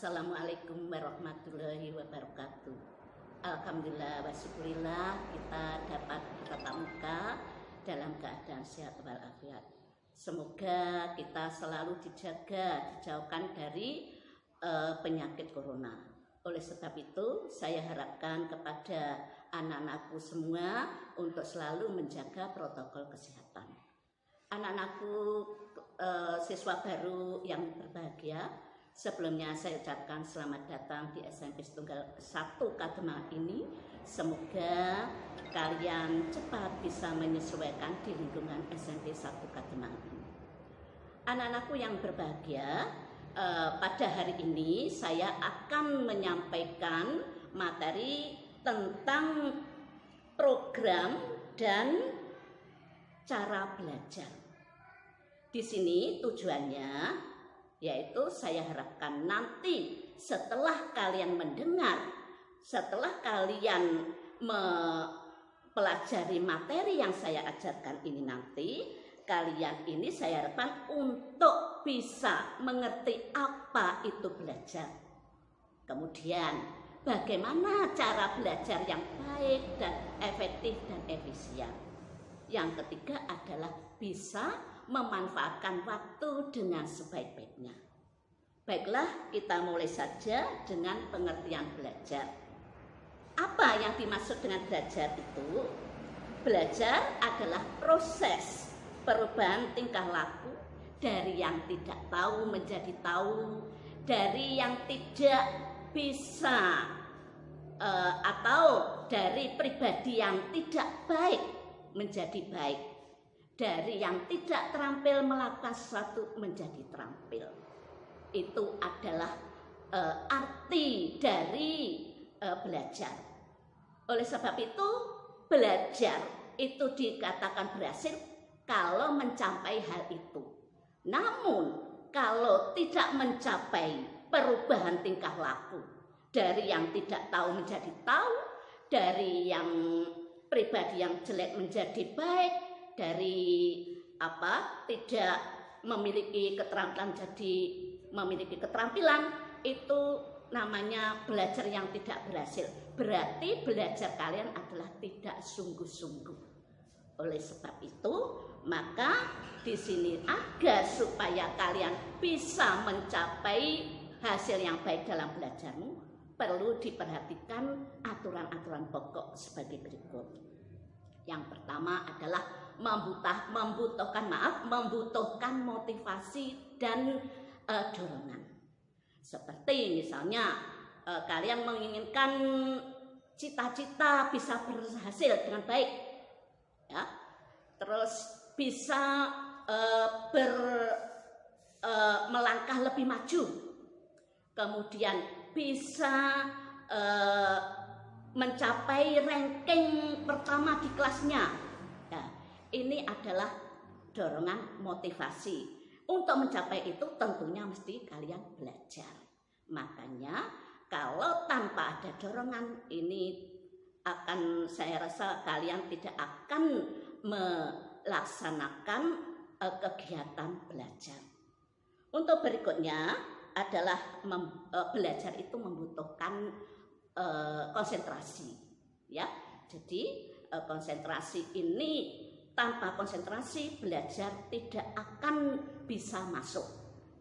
Assalamualaikum warahmatullahi wabarakatuh. Alhamdulillah wa syukurillah kita dapat bertatap muka dalam keadaan sehat walafiat. Semoga kita selalu dijaga, dijauhkan dari penyakit corona. Oleh sebab itu saya harapkan kepada anak-anakku semua untuk selalu menjaga protokol kesehatan. Anak-anakku siswa baru yang berbahagia, sebelumnya saya ucapkan selamat datang di SMP Tunggal 1 Kademangan ini. Semoga kalian cepat bisa menyesuaikan di lingkungan SMP 1 Kademangan ini. Anak-anakku yang berbahagia, pada hari ini saya akan menyampaikan materi tentang program dan cara belajar. Di sini tujuannya yaitu saya harapkan nanti setelah kalian mendengar, setelah kalian mempelajari materi yang saya ajarkan ini nanti, kalian ini saya harapkan untuk bisa mengerti apa itu belajar. Kemudian bagaimana cara belajar yang baik dan efektif dan efisien. Yang ketiga adalah bisa memanfaatkan waktu dengan sebaik-baiknya. Baiklah, kita mulai saja dengan pengertian belajar. Apa yang dimaksud dengan belajar itu? Belajar adalah proses perubahan tingkah laku dari yang tidak tahu menjadi tahu, dari yang tidak bisa atau dari pribadi yang tidak baik menjadi baik, dari yang tidak terampil melakukan sesuatu menjadi terampil. Itu adalah arti dari belajar. Oleh sebab itu, belajar itu dikatakan berhasil kalau mencapai hal itu. Namun, kalau tidak mencapai perubahan tingkah laku, dari yang tidak tahu menjadi tahu, dari yang pribadi yang jelek menjadi baik, dari tidak memiliki keterampilan jadi memiliki keterampilan, itu namanya belajar yang tidak berhasil. Berarti belajar kalian adalah tidak sungguh-sungguh. Oleh sebab itu, maka di sini agar supaya kalian bisa mencapai hasil yang baik dalam belajarmu, perlu diperhatikan aturan-aturan pokok sebagai berikut. Yang pertama adalah membutuhkan motivasi dan dorongan. Seperti misalnya kalian menginginkan cita-cita bisa berhasil dengan baik, ya, terus bisa melangkah lebih maju, kemudian bisa mencapai ranking pertama di kelasnya. Nah, ini adalah dorongan motivasi. Untuk mencapai itu tentunya mesti kalian belajar. Makanya kalau tanpa ada dorongan ini saya rasa kalian tidak akan melaksanakan kegiatan belajar. Untuk berikutnya adalah belajar itu membutuhkan konsentrasi, ya. Jadi konsentrasi ini, tanpa konsentrasi belajar tidak akan bisa masuk.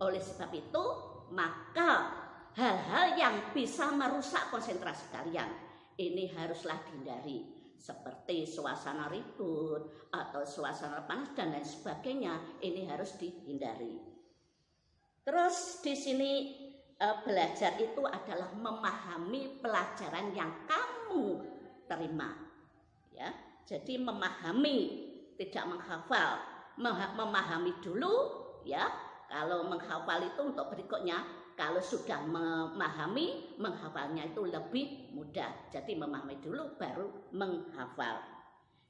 Oleh sebab itu, maka hal-hal yang bisa merusak konsentrasi kalian ini haruslah dihindari, seperti suasana ribut atau suasana panas dan lain sebagainya. Ini harus dihindari. Terus di sini belajar itu adalah memahami pelajaran yang kamu terima, ya. Jadi memahami, tidak menghafal. Memahami dulu, ya, kalau menghafal itu untuk berikutnya, kalau sudah memahami, menghafalnya itu lebih mudah. Jadi memahami dulu baru menghafal.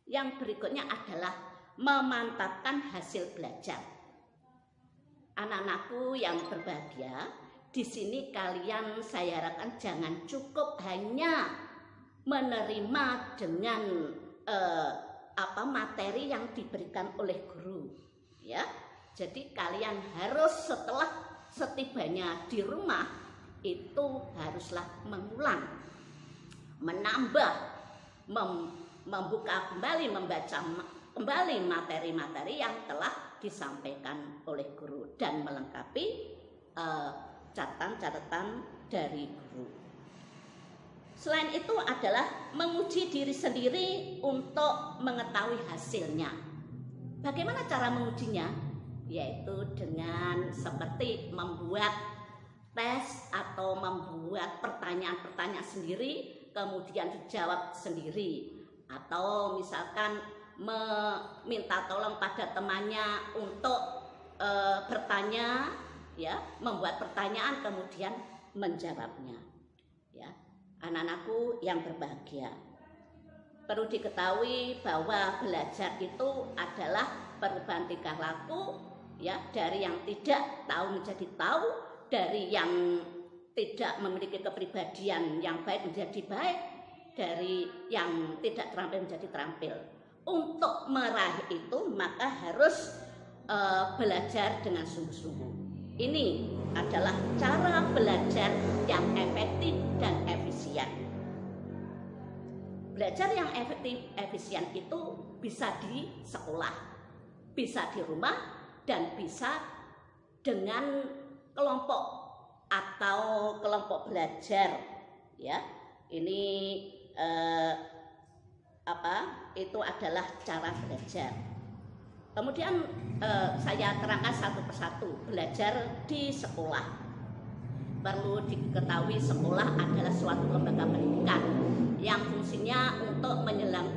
Yang berikutnya adalah memantapkan hasil belajar. Anak-anakku yang berbahagia, di sini kalian saya harapkan jangan cukup hanya menerima dengan materi yang diberikan oleh guru, ya. Jadi kalian harus setelah setibanya di rumah itu haruslah mengulang, menambah, membuka kembali, membaca kembali materi-materi yang telah disampaikan oleh guru dan melengkapi catatan-catatan dari guru. Selain itu adalah menguji diri sendiri untuk mengetahui hasilnya. Bagaimana cara mengujinya? Yaitu dengan seperti membuat tes atau membuat pertanyaan-pertanyaan sendiri, kemudian dijawab sendiri. Atau misalkan meminta tolong pada temannya untuk bertanya, ya, membuat pertanyaan kemudian menjawabnya. Ya, anak-anakku yang berbahagia, perlu diketahui bahwa belajar itu adalah perubahan tingkah laku, ya, dari yang tidak tahu menjadi tahu, dari yang tidak memiliki kepribadian yang baik menjadi baik, dari yang tidak terampil menjadi terampil. Untuk meraih itu maka harus belajar dengan sungguh-sungguh. Ini adalah cara belajar yang efektif dan efisien. Belajar yang efektif, efisien itu bisa di sekolah, bisa di rumah, dan bisa dengan kelompok atau kelompok belajar, ya. Ini itu adalah cara belajar. Kemudian saya terangkan satu persatu. Belajar di sekolah, perlu diketahui sekolah adalah suatu lembaga pendidikan yang fungsinya untuk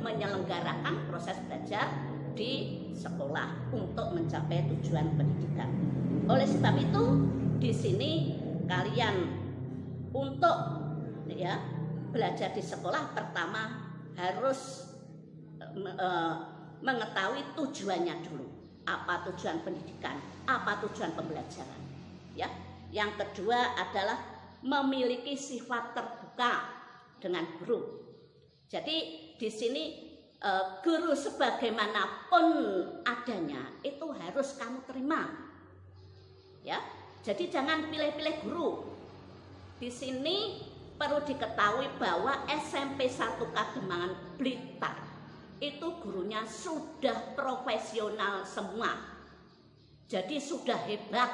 menyelenggarakan proses belajar di sekolah untuk mencapai tujuan pendidikan. Oleh sebab itu, di sini kalian untuk, ya, belajar di sekolah pertama harus mengetahui tujuannya dulu. Apa tujuan pendidikan? Apa tujuan pembelajaran? Ya. Yang kedua adalah memiliki sifat terbuka dengan guru. Jadi di sini guru sebagaimanapun adanya itu harus kamu terima. Ya. Jadi jangan pilih-pilih guru. Di sini perlu diketahui bahwa SMP 1 Kademangan Blitar itu gurunya sudah profesional semua. Jadi sudah hebat.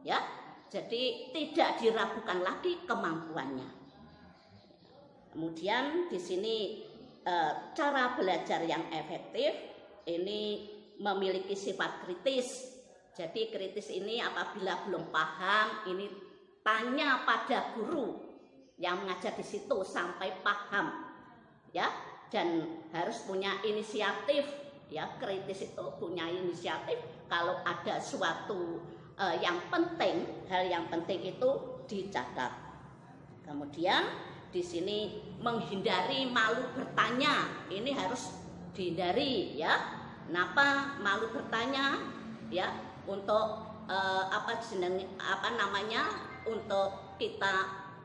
Ya. Jadi tidak diragukan lagi kemampuannya. Kemudian di sini cara belajar yang efektif ini memiliki sifat kritis. Jadi kritis ini apabila belum paham, ini tanya pada guru yang mengajar di situ sampai paham, ya, dan harus punya inisiatif, ya. Kritis itu punya inisiatif. Kalau ada suatu yang penting, hal yang penting itu dicatat. Kemudian di sini menghindari malu bertanya, ini harus dihindari, ya. Kenapa malu bertanya? Ya, untuk untuk kita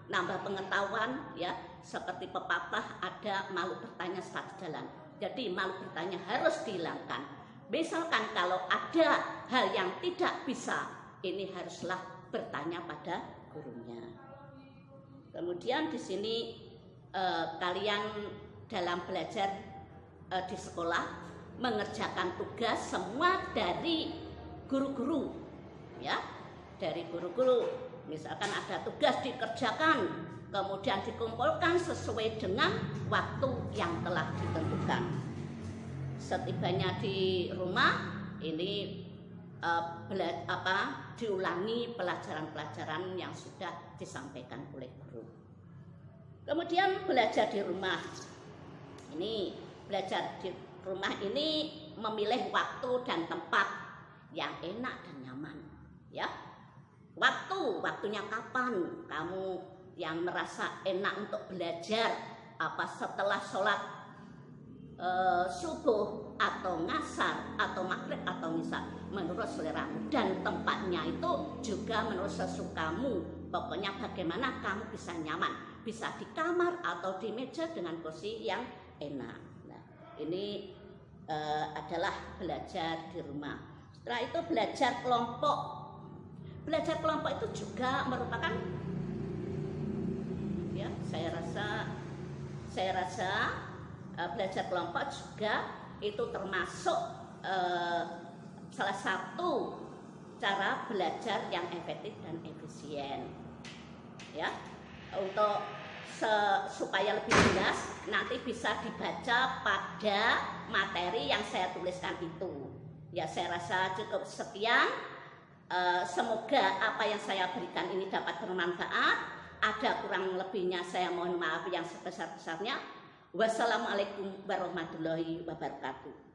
nambah pengetahuan, ya. Seperti pepatah ada malu bertanya saat jalan. Jadi malu bertanya harus dihilangkan. Misalkan kalau ada hal yang tidak bisa, ini haruslah bertanya pada gurunya. Kemudian di sini kalian dalam belajar di sekolah mengerjakan tugas semua dari guru-guru, ya, dari guru-guru. Misalkan ada tugas dikerjakan, kemudian dikumpulkan sesuai dengan waktu yang telah ditentukan. Setibanya di rumah ini diulangi pelajaran-pelajaran yang sudah disampaikan oleh guru. Kemudian belajar di rumah. Ini belajar di rumah ini memilih waktu dan tempat yang enak dan nyaman, ya. Waktunya kapan kamu yang merasa enak untuk belajar? Apa setelah sholat subuh atau ngasar atau maghrib atau misal, menurut seleramu, dan tempatnya itu juga menurut sesukamu. Pokoknya bagaimana kamu bisa nyaman, bisa di kamar atau di meja dengan kursi yang enak. Nah, ini adalah belajar di rumah. Setelah itu belajar kelompok. Belajar kelompok itu juga merupakan, ya, saya rasa belajar kelompok juga itu termasuk salah satu cara belajar yang efektif dan efisien, ya. Untuk supaya lebih jelas nanti bisa dibaca pada materi yang saya tuliskan itu. Ya, saya rasa cukup sekian. Semoga apa yang saya berikan ini dapat bermanfaat. Ada kurang lebihnya saya mohon maaf yang sebesar-besarnya. Wassalamualaikum warahmatullahi wabarakatuh.